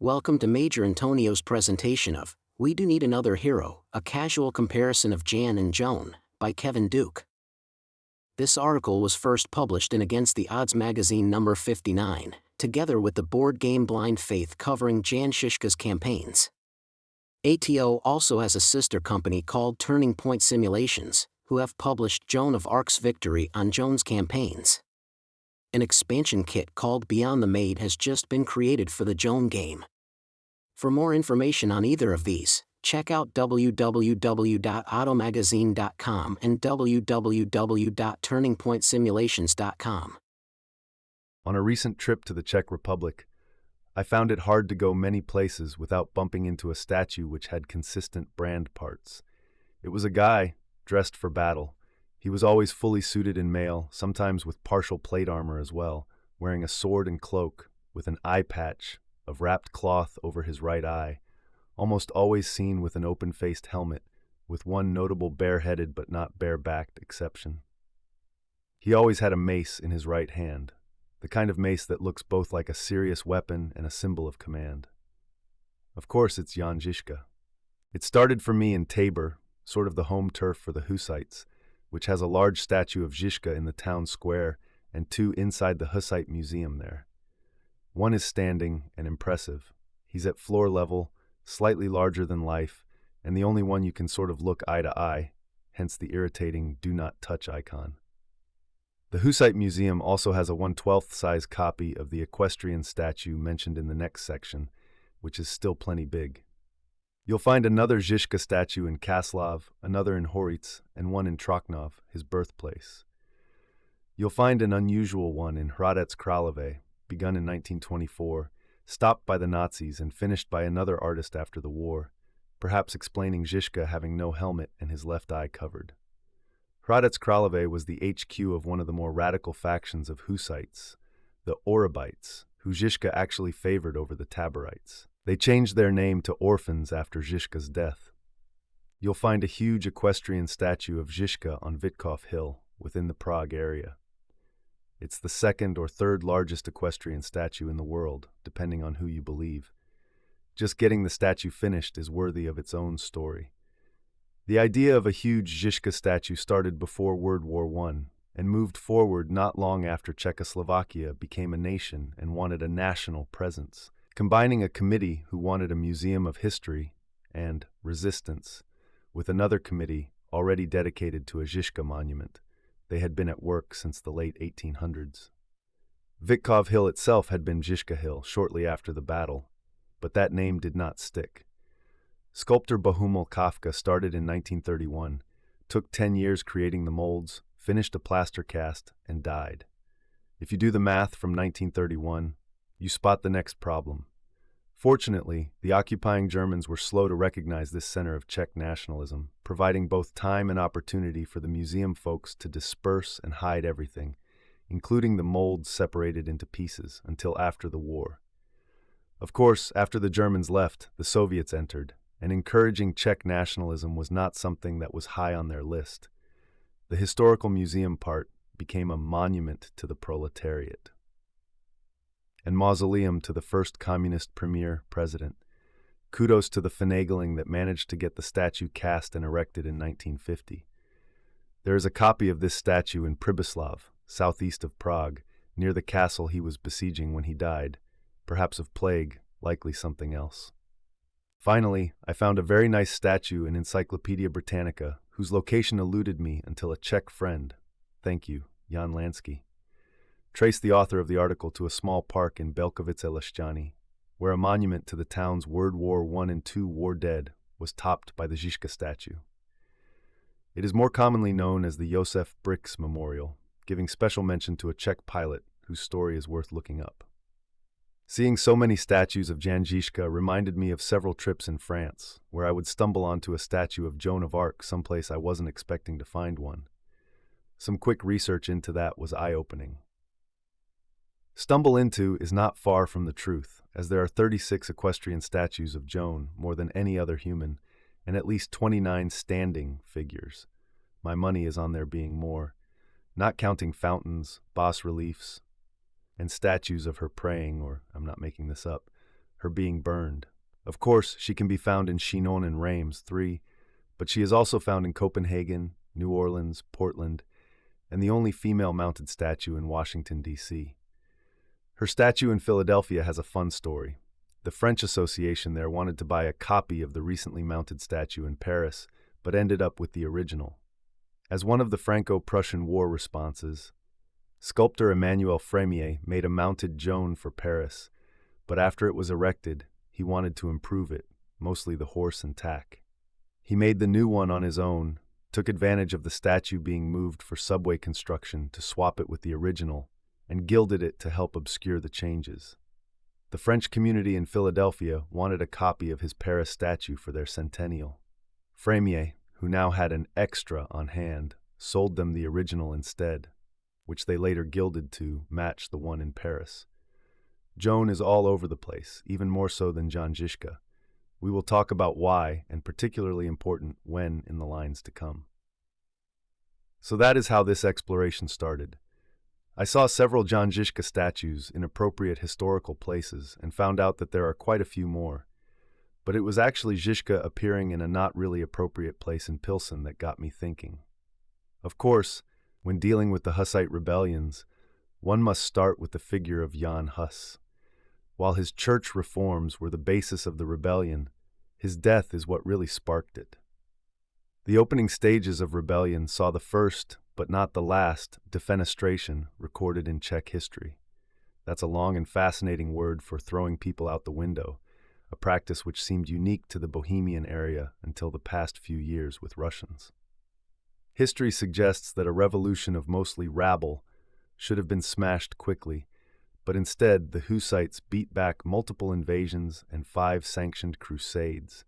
Welcome to Major Antonio's presentation of We Do Need Another Hero, a casual comparison of Jan and Joan, by Kevin Duke. This article was first published in Against the Odds magazine number 59, together with the board game Blind Faith covering Jan Žižka's campaigns. ATO also has a sister company called Turning Point Simulations, who have published Joan of Arc's victory on Joan's campaigns. An expansion kit called Beyond the Maid has just been created for the Joan game. For more information on either of these, check out www.automagazine.com and www.turningpointsimulations.com. On a recent trip to the Czech Republic, I found it hard to go many places without bumping into a statue which had consistent brand parts. It was a guy, dressed for battle. He was always fully suited in mail, sometimes with partial plate armor as well, wearing a sword and cloak, with an eye patch of wrapped cloth over his right eye, almost always seen with an open-faced helmet, with one notable bare-headed but not bare-backed exception. He always had a mace in his right hand, the kind of mace that looks both like a serious weapon and a symbol of command. Of course, it's Jan Žižka. It started for me in Tabor, sort of the home turf for the Hussites, which has a large statue of Žižka in the town square and two inside the Hussite museum there. One is standing and impressive. He's at floor level, slightly larger than life, and the only one you can sort of look eye to eye, hence the irritating do not touch icon. The Hussite Museum also has a 1/12 size copy of the equestrian statue mentioned in the next section, which is still plenty big. You'll find another Žižka statue in Kaslov, another in Horitz, and one in Trochnov, his birthplace. You'll find an unusual one in Hradec Králové, begun in 1924, stopped by the Nazis and finished by another artist after the war, perhaps explaining Žižka having no helmet and his left eye covered. Hradec Králové was the HQ of one of the more radical factions of Hussites, the Orobites, who Žižka actually favored over the Taborites. They changed their name to Orphans after Žižka's death. You'll find a huge equestrian statue of Žižka on Witkov Hill, within the Prague area. It's the second or third largest equestrian statue in the world, depending on who you believe. Just getting the statue finished is worthy of its own story. The idea of a huge Žižka statue started before World War I and moved forward not long after Czechoslovakia became a nation and wanted a national presence, combining a committee who wanted a museum of history and resistance with another committee already dedicated to a Žižka monument. They had been at work since the late 1800s. Witkov Hill itself had been Žižka Hill shortly after the battle, but that name did not stick. Sculptor Bohumil Kafka started in 1931, took 10 years creating the molds, finished a plaster cast, and died. If you do the math from 1931, you spot the next problem. Fortunately, the occupying Germans were slow to recognize this center of Czech nationalism, providing both time and opportunity for the museum folks to disperse and hide everything, including the molds separated into pieces, until after the war. Of course, after the Germans left, the Soviets entered, and encouraging Czech nationalism was not something that was high on their list. The historical museum part became a monument to the proletariat and mausoleum to the first communist premier president. Kudos to the finagling that managed to get the statue cast and erected in 1950. There is a copy of this statue in Přibyslav, southeast of Prague, near the castle he was besieging when he died, perhaps of plague, likely something else. Finally, I found a very nice statue in Encyclopedia Britannica, whose location eluded me until a Czech friend, thank you, Jan Lansky, traced the author of the article to a small park in Belkovice-Lešťany, where a monument to the town's World War I and II war dead was topped by the Žižka statue. It is more commonly known as the Josef Brix Memorial, giving special mention to a Czech pilot whose story is worth looking up. Seeing so many statues of Jan Žižka reminded me of several trips in France, where I would stumble onto a statue of Joan of Arc someplace I wasn't expecting to find one. Some quick research into that was eye-opening. Stumble into is not far from the truth, as there are 36 equestrian statues of Joan, more than any other human, and at least 29 standing figures. My money is on there being more, not counting fountains, bas-reliefs, and statues of her praying, or I'm not making this up, her being burned. Of course, she can be found in Chinon and Reims, 3, but she is also found in Copenhagen, New Orleans, Portland, and the only female mounted statue in Washington, D.C. Her statue in Philadelphia has a fun story. The French Association there wanted to buy a copy of the recently mounted statue in Paris, but ended up with the original. As one of the Franco-Prussian War responses, sculptor Emmanuel Fremier made a mounted Joan for Paris, but after it was erected, he wanted to improve it, mostly the horse and tack. He made the new one on his own, took advantage of the statue being moved for subway construction to swap it with the original, and gilded it to help obscure the changes. The French community in Philadelphia wanted a copy of his Paris statue for their centennial. Fremier, who now had an extra on hand, sold them the original instead, which they later gilded to match the one in Paris. Joan is all over the place, even more so than Žižka. We will talk about why, and particularly important when, in the lines to come. So that is how this exploration started. I saw several Žižka statues in appropriate historical places and found out that there are quite a few more. But it was actually Žižka appearing in a not really appropriate place in Pilsen that got me thinking. Of course, when dealing with the Hussite rebellions, one must start with the figure of Jan Hus. While his church reforms were the basis of the rebellion, his death is what really sparked it. The opening stages of rebellion saw the first, but not the last, defenestration recorded in Czech history. That's a long and fascinating word for throwing people out the window, a practice which seemed unique to the Bohemian area until the past few years with Russians. History suggests that a revolution of mostly rabble should have been smashed quickly, but instead the Hussites beat back multiple invasions and 5 sanctioned crusades,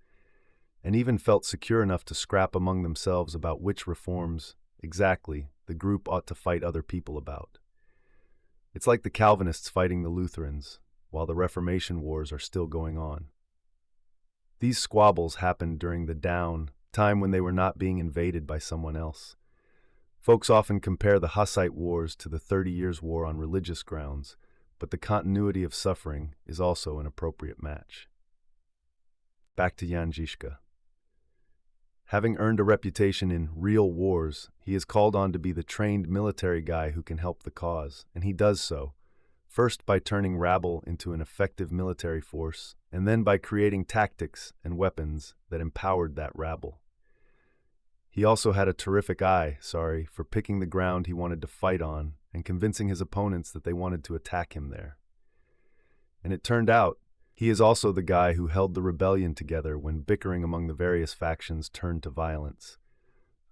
and even felt secure enough to scrap among themselves about which reforms, exactly, the group ought to fight other people about. It's like the Calvinists fighting the Lutherans, while the Reformation wars are still going on. These squabbles happened during the time when they were not being invaded by someone else. Folks often compare the Hussite Wars to the 30 Years' War on religious grounds, but the continuity of suffering is also an appropriate match. Back to Jan Žižka. Having earned a reputation in real wars, he is called on to be the trained military guy who can help the cause, and he does so, first by turning rabble into an effective military force, and then by creating tactics and weapons that empowered that rabble. He also had a terrific eye, for picking the ground he wanted to fight on and convincing his opponents that they wanted to attack him there. And it turned out, he is also the guy who held the rebellion together when bickering among the various factions turned to violence.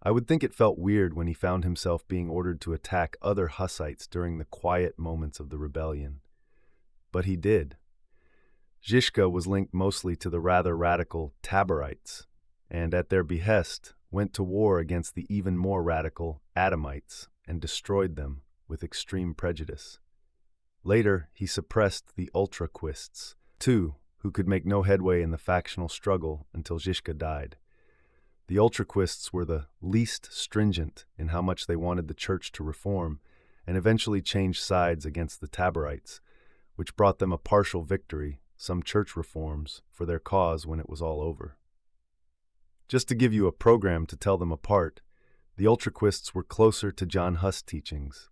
I would think it felt weird when he found himself being ordered to attack other Hussites during the quiet moments of the rebellion. But he did. Žižka was linked mostly to the rather radical Taborites, and at their behest went to war against the even more radical Adamites and destroyed them with extreme prejudice. Later, he suppressed the Ultraquists, too, who could make no headway in the factional struggle until Žižka died. The Ultraquists were the least stringent in how much they wanted the church to reform, and eventually changed sides against the Taborites, which brought them a partial victory, some church reforms, for their cause when it was all over. Just to give you a program to tell them apart, the Ultraquists were closer to John Huss' teachings,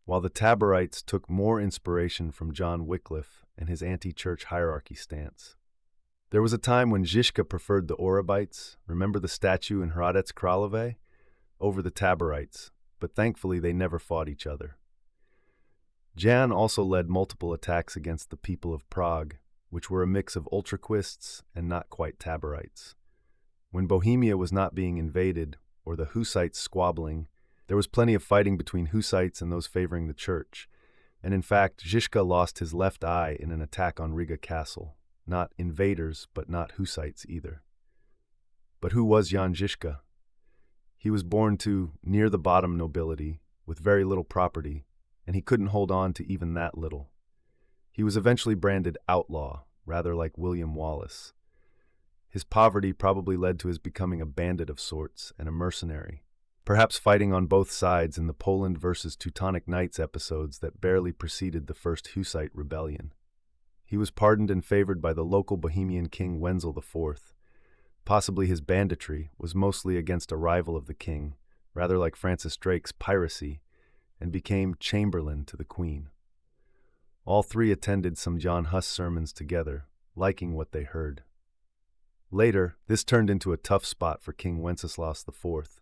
while the Taborites took more inspiration from John Wycliffe and his anti-church hierarchy stance. There was a time when Žižka preferred the Orabites, remember the statue in Hradec Králové, over the Taborites, but thankfully they never fought each other. Jan also led multiple attacks against the people of Prague, which were a mix of Ultraquists and not quite Taborites. When Bohemia was not being invaded, or the Hussites squabbling, there was plenty of fighting between Hussites and those favoring the church, and in fact, Žižka lost his left eye in an attack on Riga Castle. Not invaders, but not Hussites either. But who was Jan Žižka? He was born to near-the-bottom nobility, with very little property, and he couldn't hold on to even that little. He was eventually branded outlaw, rather like William Wallace. His poverty probably led to his becoming a bandit of sorts and a mercenary, perhaps fighting on both sides in the Poland versus Teutonic Knights episodes that barely preceded the first Hussite rebellion. he was pardoned and favored by the local Bohemian king Wenzel IV. Possibly his banditry was mostly against a rival of the king, rather like Francis Drake's piracy, and became chamberlain to the queen. All three attended some John Huss sermons together, liking what they heard. Later, this turned into a tough spot for King Wenceslas IV,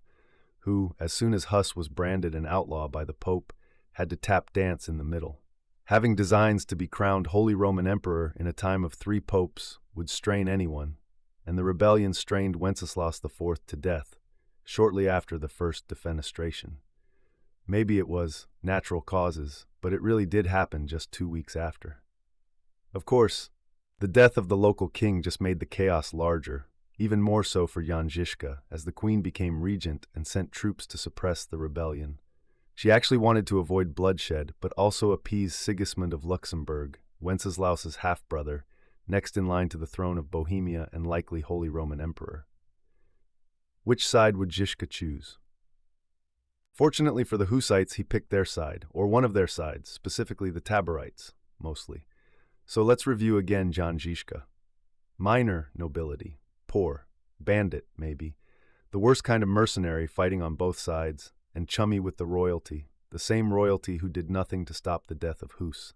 who, as soon as Huss was branded an outlaw by the Pope, had to tap dance in the middle. Having designs to be crowned Holy Roman Emperor in a time of 3 popes would strain anyone, and the rebellion strained Wenceslas IV to death, shortly after the first defenestration. Maybe it was natural causes, but it really did happen just 2 weeks after. Of course, the death of the local king just made the chaos larger, even more so for Jan Žižka, as the queen became regent and sent troops to suppress the rebellion. She actually wanted to avoid bloodshed, but also appease Sigismund of Luxembourg, Wenceslaus's half-brother, next in line to the throne of Bohemia and likely Holy Roman Emperor. Which side would Žižka choose? Fortunately for the Hussites, he picked their side, or one of their sides, specifically the Taborites, mostly. So let's review again Jan Žižka. Minor nobility, poor, bandit, maybe, the worst kind of mercenary fighting on both sides, and chummy with the royalty, the same royalty who did nothing to stop the death of Hus.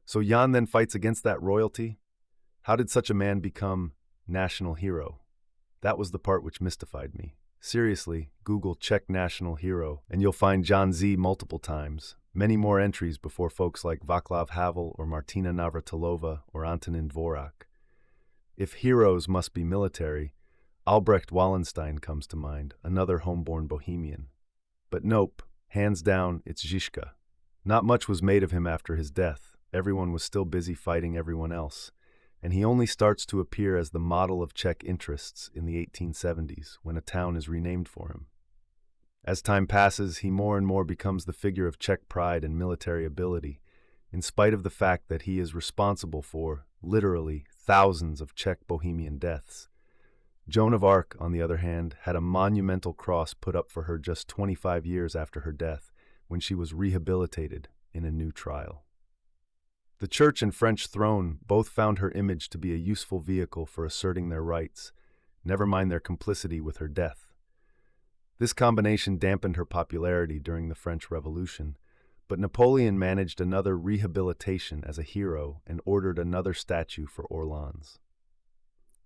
So Jan then fights against that royalty? How did such a man become national hero? That was the part which mystified me. Seriously, Google Czech national hero, and you'll find Jan Z multiple times, many more entries before folks like Václav Havel or Martina Navratilova or Antonin Dvorak. If heroes must be military, Albrecht Wallenstein comes to mind, another homeborn Bohemian. But nope, hands down, it's Žižka. Not much was made of him after his death. Everyone was still busy fighting everyone else, and he only starts to appear as the model of Czech interests in the 1870s, when a town is renamed for him. As time passes, he more and more becomes the figure of Czech pride and military ability, in spite of the fact that he is responsible for, literally, thousands of Czech Bohemian deaths. Joan of Arc, on the other hand, had a monumental cross put up for her just 25 years after her death, when she was rehabilitated in a new trial. The Church and French throne both found her image to be a useful vehicle for asserting their rights, never mind their complicity with her death. This combination dampened her popularity during the French Revolution, but Napoleon managed another rehabilitation as a hero and ordered another statue for Orleans.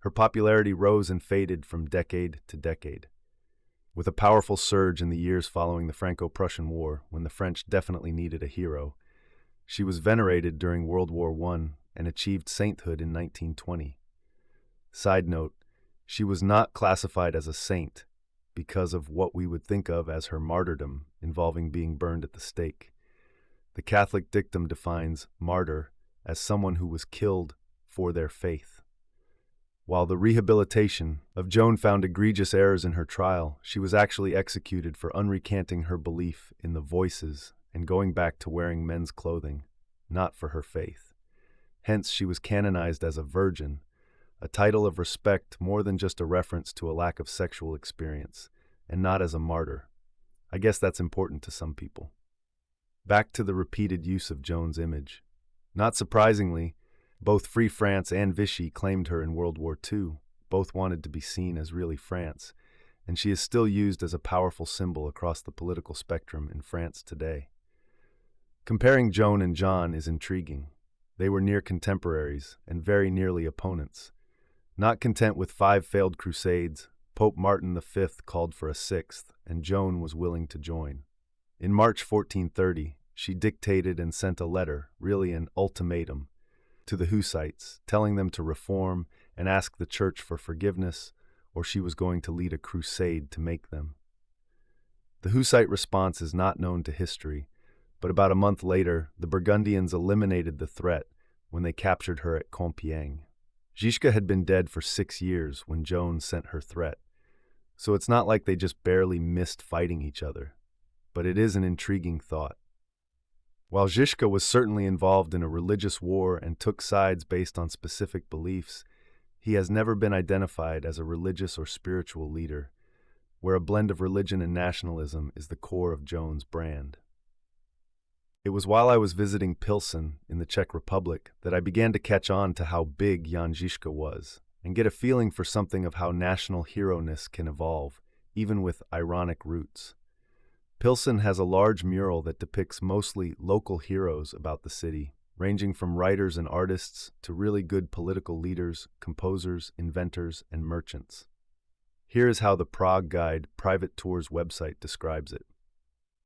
Her popularity rose and faded from decade to decade, with a powerful surge in the years following the Franco-Prussian War, when the French definitely needed a hero. She was venerated during World War I and achieved sainthood in 1920. Side note, she was not classified as a saint because of what we would think of as her martyrdom involving being burned at the stake. The Catholic dictum defines martyr as someone who was killed for their faith. While the rehabilitation of Joan found egregious errors in her trial, she was actually executed for unrecanting her belief in the voices and going back to wearing men's clothing, not for her faith. Hence, she was canonized as a virgin, a title of respect more than just a reference to a lack of sexual experience, and not as a martyr. I guess that's important to some people. Back to the repeated use of Joan's image. Not surprisingly, both Free France and Vichy claimed her in World War II. Both wanted to be seen as really France, and she is still used as a powerful symbol across the political spectrum in France today. Comparing Joan and John is intriguing. They were near contemporaries and very nearly opponents. Not content with 5 failed crusades, Pope Martin V called for a 6th, and Joan was willing to join. In March 1430, she dictated and sent a letter, really an ultimatum, to the Hussites, telling them to reform and ask the Church for forgiveness, or she was going to lead a crusade to make them. The Hussite response is not known to history, but about a month later, the Burgundians eliminated the threat when they captured her at Compiègne. Žižka had been dead for 6 years when Joan sent her threat, so it's not like they just barely missed fighting each other, but it is an intriguing thought. While Žižka was certainly involved in a religious war and took sides based on specific beliefs, he has never been identified as a religious or spiritual leader, where a blend of religion and nationalism is the core of Joan's brand. It was while I was visiting Pilsen in the Czech Republic that I began to catch on to how big Jan Žižka was, and get a feeling for something of how national hero-ness can evolve, even with ironic roots. Pilsen has a large mural that depicts mostly local heroes about the city, ranging from writers and artists to really good political leaders, composers, inventors, and merchants. Here is how the Prague Guide Private Tours website describes it.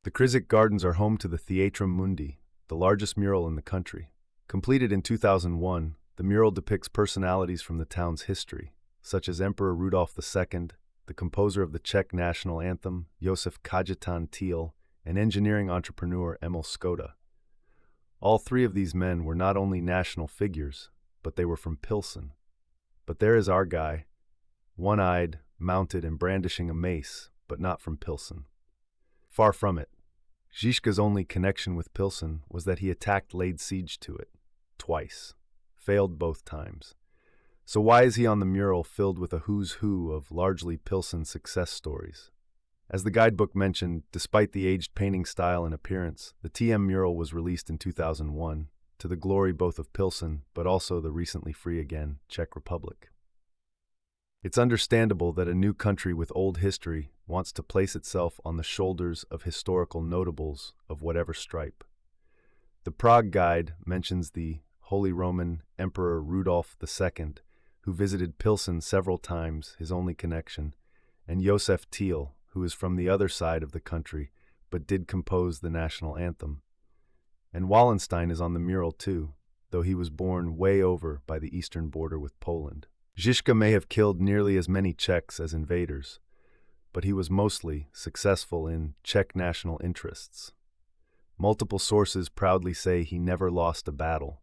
The Crécy Gardens are home to the Theatrum Mundi, the largest mural in the country. Completed in 2001, the mural depicts personalities from the town's history, such as Emperor Rudolf II, the composer of the Czech national anthem, Josef Kajetan Thiel, and engineering entrepreneur Emil Skoda. All three of these men were not only national figures, but they were from Pilsen. But there is our guy, one-eyed, mounted, and brandishing a mace, but not from Pilsen. Far from it. Žižka's only connection with Pilsen was that he laid siege to it, twice. Failed both times. So why is he on the mural filled with a who's who of largely Pilsen success stories? As the guidebook mentioned, despite the aged painting style and appearance, the TM mural was released in 2001, to the glory both of Pilsen, but also the recently free again Czech Republic. It's understandable that a new country with old history wants to place itself on the shoulders of historical notables of whatever stripe. The Prague Guide mentions the Holy Roman Emperor Rudolf II, who visited Pilsen several times, his only connection, and Josef Thiel, who is from the other side of the country, but did compose the national anthem. And Wallenstein is on the mural too, though he was born way over by the eastern border with Poland. Žižka may have killed nearly as many Czechs as invaders, but he was mostly successful in Czech national interests. Multiple sources proudly say he never lost a battle,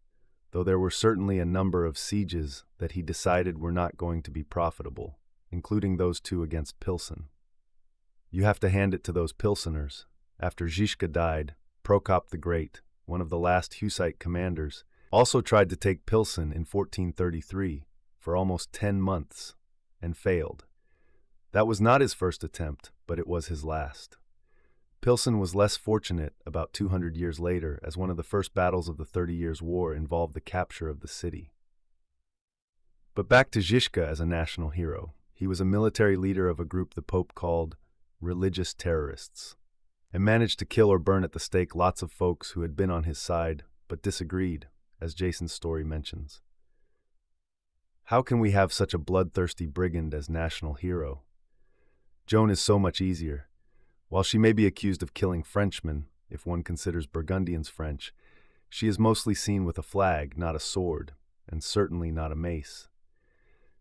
though there were certainly a number of sieges that he decided were not going to be profitable, including those two against Pilsen. You have to hand it to those Pilseners. After Žižka died, Prokop the Great, one of the last Hussite commanders, also tried to take Pilsen in 1433 for almost 10 months and failed. That was not his first attempt, but it was his last. Pilsen was less fortunate about 200 years later, as one of the first battles of the 30 Years' War involved the capture of the city. But back to Žižka as a national hero. He was a military leader of a group the Pope called religious terrorists, and managed to kill or burn at the stake lots of folks who had been on his side but disagreed, as Jason's story mentions. How can we have such a bloodthirsty brigand as national hero? Joan is so much easier. While she may be accused of killing Frenchmen, if one considers Burgundians French, she is mostly seen with a flag, not a sword, and certainly not a mace.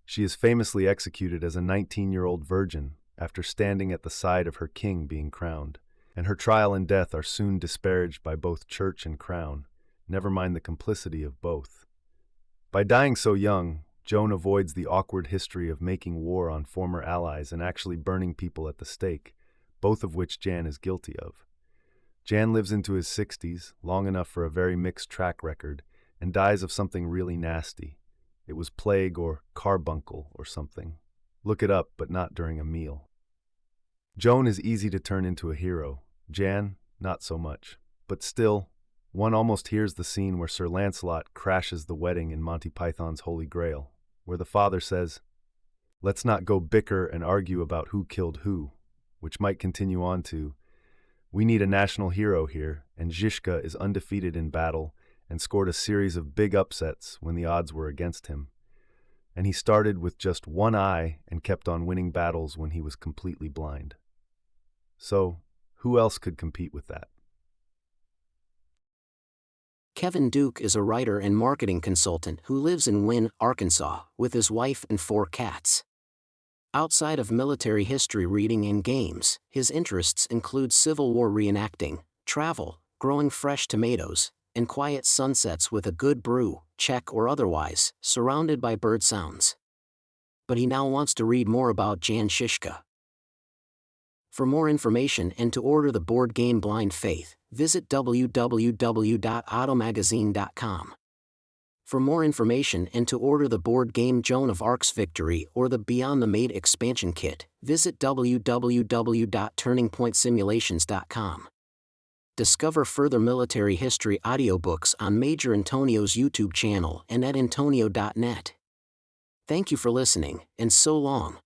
She is famously executed as a 19-year-old virgin after standing at the side of her king being crowned, and her trial and death are soon disparaged by both church and crown, never mind the complicity of both. By dying so young, Joan avoids the awkward history of making war on former allies and actually burning people at the stake, both of which Jan is guilty of. Jan lives into his 60s, long enough for a very mixed track record, and dies of something really nasty. It was plague or carbuncle or something. Look it up, but not during a meal. Joan is easy to turn into a hero. Jan, not so much. But still, one almost hears the scene where Sir Lancelot crashes the wedding in Monty Python's Holy Grail, where the father says, "Let's not go bicker and argue about who killed who," which might continue on to, "We need a national hero here, and Žižka is undefeated in battle and scored a series of big upsets when the odds were against him. And he started with just one eye and kept on winning battles when he was completely blind." So, who else could compete with that? Kevin Duke is a writer and marketing consultant who lives in Wynne, Arkansas, with his wife and 4 cats. Outside of military history reading and games, his interests include Civil War reenacting, travel, growing fresh tomatoes, and quiet sunsets with a good brew, Czech or otherwise, surrounded by bird sounds. But he now wants to read more about Jan Žižka. For more information and to order the board game Blind Faith, visit www.automagazine.com. For more information and to order the board game Joan of Arc's Victory or the Beyond the Maid expansion kit, visit www.turningpointsimulations.com. Discover further military history audiobooks on Major Antonio's YouTube channel and at Intonio.net. Thank you for listening, and so long.